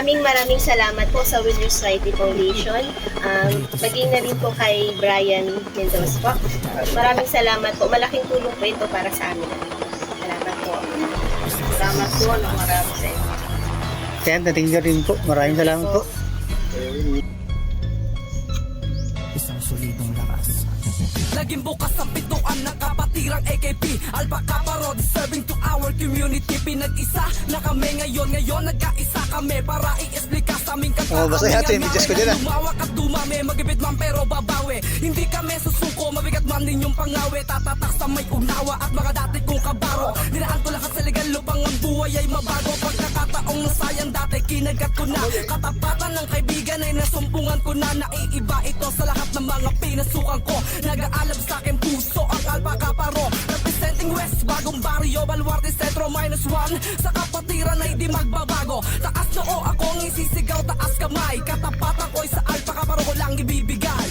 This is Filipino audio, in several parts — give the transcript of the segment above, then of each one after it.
Maraming salamat po sa Will You Society Foundation. Maging na rin po kay Brian Mendoza po. Maraming salamat po. Malaking tulong po ito para sa amin. Salamat po. Salamat po ng marami sa inyo. Kaya nating rin po. Maraming salamat po. Isang solidong lakas. Laging bukas ang pintuan ng kapatirang AKP Alpha Kappa deserving to our community. Pinag-isa na kami ngayon nagkaisa kami para i-explica sa aming kanta. Basta yata yung videos ko dyan Lumawak at dumami, magipit man pero babawi. Hindi kami susuko, mabigat man ninyong pangawi. Tatatak sa may unawa at mga dati kong kabaro. Dinaan ko lahat sa legal lupang ang buhay ay mabago. Pagkakataong nasayang dati, kinagat ko na. Katapatan ng kaibigan ay nasumpungan ko na. Naiiba ito sa lahat ng mga pinasukan ko. Nag-aalab sa akin puso ang Alpha Kappa representing West, bagong barrio, Baluarte Centro -1. Sa kapatiran ay di magbabago. Taas noo akong isisigaw, taas kamay. Katapatan ko'y sa Alpha Kappa ko lang ibibigay.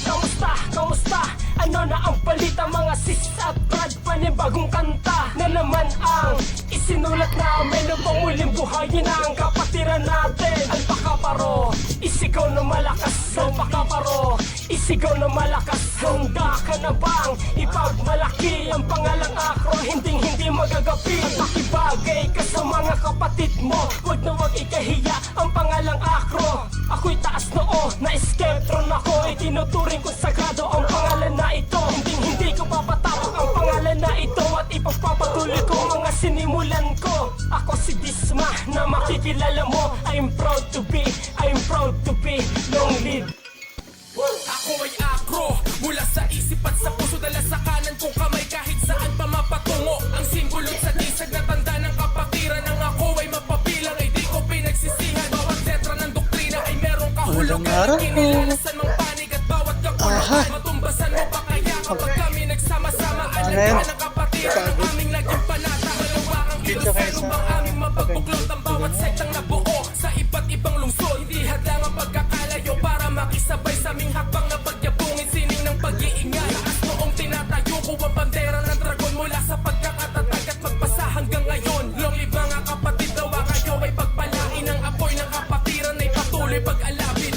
Kamusta? Ano na ang balita mga sis at brad? Panibagong kanta na naman ang isinulat namin upang muling buhayin ang kapatiran natin. Alpha Kappa, isigaw na malakas. Alpha Kappa, isigaw na malakas. Handa ka na bang ipagmalaki ang pangalang Akro? Hindi magagapi. At makibagay ka sa mga kapatid mo. Huwag na huwag ikahiya ang pangalang Akro. Ako'y taas noo, na-skeptron ako. Itinuturing ko sagrado ang pangalan na ito. Hindi ko papatapok ang pangalan na ito. At ipagpapatuloy ko mga sinimulan ko. Ako si Disma na makikilala mo. I'm proud to be long live. Ako ay Akro, mula sa isip at sa puso, dala sa kanan kong kamay kahit saan pa mapatungo. Ang simbolot sa disag na tanda ng kapatiran. Ang ako ay mapapilang, ay di ko pinagsisihan. Bawat letra ng doktrina ay merong kahulugan. Kinilalasan mang panig at bawat kakuluhan. Matumbasan mo pa kaya kapag kami nagsama-sama. Alam ka ng kapatiran ang aming laging panata. Malawak ang ilusero bang aming mapagbuklod ang bawat sektang nabuo sa iba't ibang lungsod. Hindi hadlang ang pagkakalayo para makisabay sa aming hakbang na pagyabungin. Sining ng pag-iingay at noong tinatayo ko ang bandera ng dragon mula sa pagkakatatag at magpasa hanggang ngayon. Long live mga kapatid, dawa kayo ay pagpalain. Ang apoy ng kapatiran ay patuloy pag-alapin.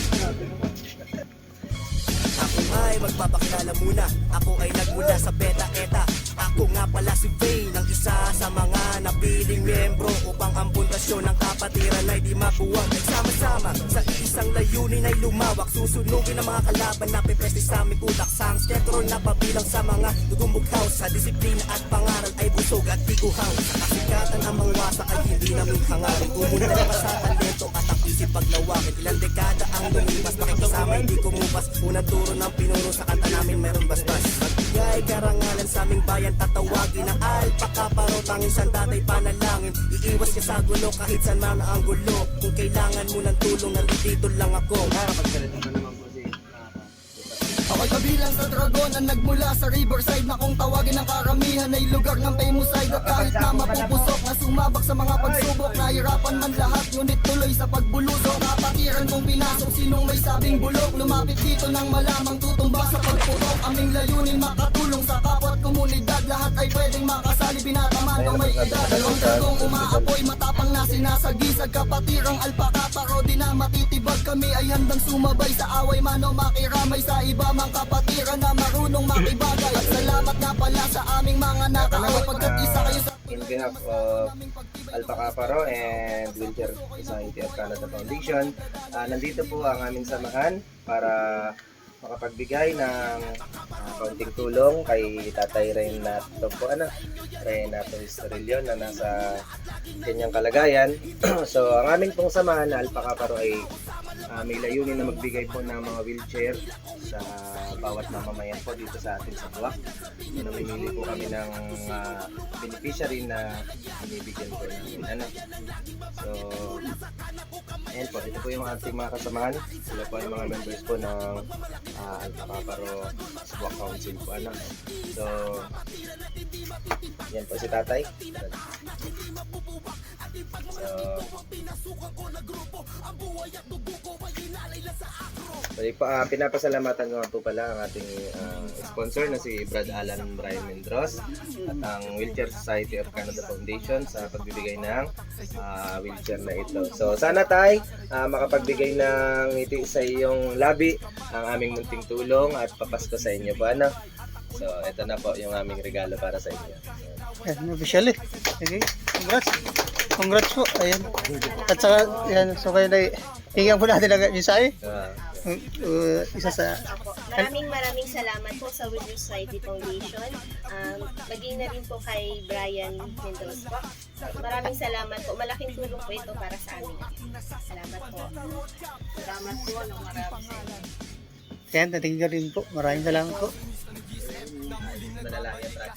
Ako ay magpapakilala muna. Ako ay nagmula sa Beta Eta. Ako nga pala si Vane, ang isa sa mga napiling miyembro upang ang pundasyon ng kapatiran ay di mabuwag. Nagsama-sama sa isang layunin ay lumawak. Susunugin ang mga kalaban na pipeste sa aming utak. Sa ang sketron na pabilang sa mga dugumughaw. Sa disiplina at pangaral ay busog at tiguhaw. Sa kasikatan ang mga wasak ay hindi namin hangarin. Umunta naman sa talento at ang isip paglawakin. Ilang dekada ang lumipas, makikasama hindi kumupas. Unang turo ng pinuno sa kanta namin meron basbas. Magbigay karangalan sa aming bayan, tatawagin ng Alpha Kappa, tanging isang tatay panalangin. Iiwas ka sa gulo kahit saan man ang gulo. Kung kailangan mo ng tulong, nandito lang ako. Ako'y kabilang sa dragon na nagmula sa riverside na kung tawagin ng karamihan ay lugar ng famousyde. At kahit na mapupusok na sumabak sa mga pagsubok, nahirapan man lahat ngunit tuloy sa pagbulusok. Kapatiran kong pinasok, sinong may sabing bulok, lumapit dito nang malamang tutumba sa pagputok. Aming layunin makatulong sa kapwa at komunidad, lahat ay pwedeng makasali, binataman o may edad. Dalawang dragong umaapoy, matapang na sinasagisag. Kapatirang Alpha Kappa, di na matitibag, kami ay handang sumabay sa away man o makiramay sa iba mang kapatiran na marunong makibagay. At salamat nga pala sa aming mga nakaaway pagkat isa kayo sa in behalf of Alpha Kappa and Wheelchair Society of Canada Foundation. Nandito po ang aming samahan para makapagbigay ng kaunting tulong kay Tatay Renato po, Renato Estrellion na nasa kanyang kalagayan. So ang aming pong samahan na Alpha Kappa ay may layunin na magbigay po ng mga wheelchair sa bawat mamamayan po dito sa atin sa Buwak. So, namimili po kami ng beneficiary na binibigyan po namin. So, ayan po, ito po yung ating mga kasamahan. Sila po yung mga members po ng Alpha Kappa Buwak Council po. So, yan po si Tatay. Pinapasalamatan ko nga po pala ang ating sponsor na si Brad Alan Brian Mendros at ang Wheelchair Society of Canada Foundation sa pagbibigay ng wheelchair na ito. So sana tayo makapagbigay ng ngiti sa iyong labi ang aming munting tulong at papasko sa inyo po. Ano? So ito na po yung aming regalo para sa inyo. Yan, official eh. Okay, congrats. Congrats po. Ayan. At saka, yan, so kayo na, hinggan po natin ang mensahe. Isa sa, Opo. Maraming salamat po sa Wheelchair Society Foundation. Maging na rin po kay Brian Mendros po. Maraming salamat po. Malaking tulong po ito para sa amin. Salamat po. Salamat po ng marami sa inyo. yan, natingin rin po. Maraming salamat po. Manalangin, Brad.